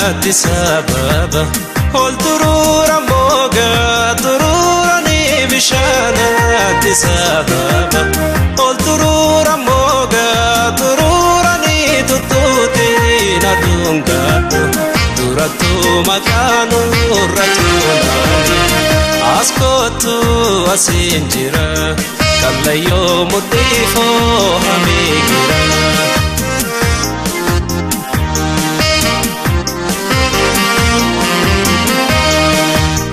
keenyatti sababa ol turuura moogaa turuurani bishaanatti sababa ol turuura moogaa turuurani tuttuutiin aduungaadhu durattu maqaanurra tuulaani as kootu asiin jira kallayyoo mudhiifoo hamiigira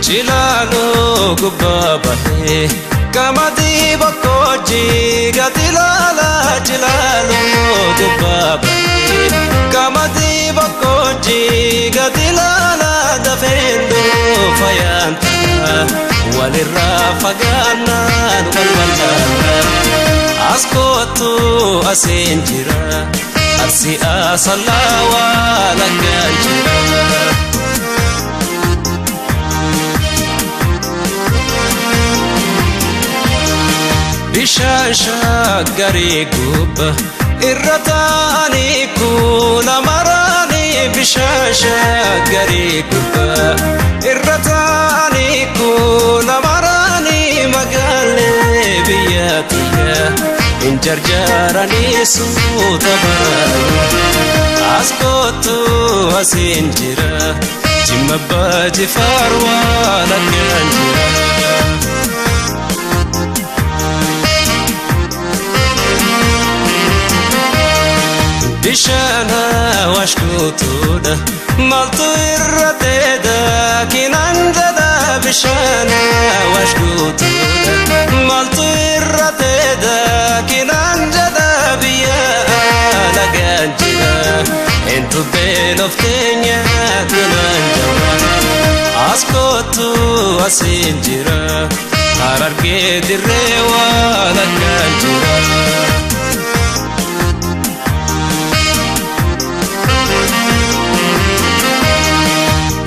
Chilano gubabahe kamati bakoji gatilala chilano gubabahe kamati bakoji gatilala dafendo fayanta walirra faganan walwalana askotu asinjira arsi asalawa laganjira Bishasha gari gubba irratani kula marani bishasha gari gubba irratani kula marani magale biyatiya injarjarani suutabarani askotu asinjira jimabbaji farwa laganjira Bishana washkutuda maltu irrateda kinanjada bishana washkutuda maltu irrateda kinanjada biya laganjira entu beloftenya tunanjara askotu asinjira hararge dirrewa laganjira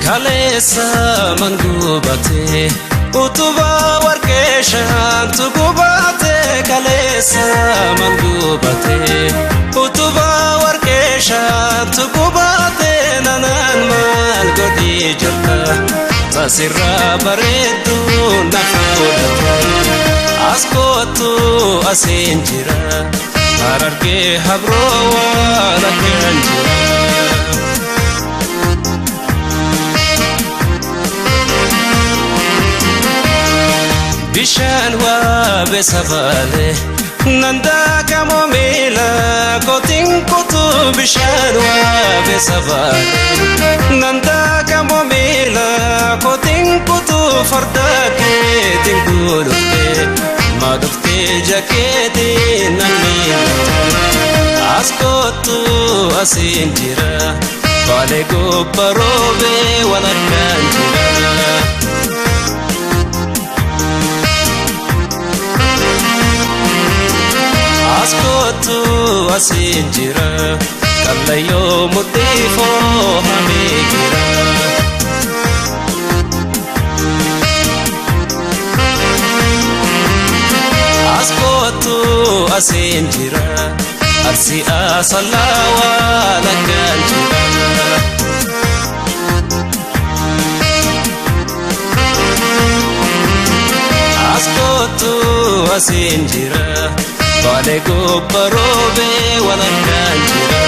Kalesa mangubate utuba warkeshan tugubate kalesa mangubate utuba warkeshan tugubate nanan mal godi jota tasirra baredu nakudata askotu asinjira hararge habro wala kanjira Bishan wa besabale nanda kamomila kotin kutu bishan wa besabale nanda kamomila kotin kutu fardake tinguluke madufte jakete namila askotu asinjira vale go parobe wala kanjira Askotu asinjira kallayo mudifo hamigira Askotu asinjira arsi asalawa laganjira Askotu asinjira Vale go parobe wala kanjira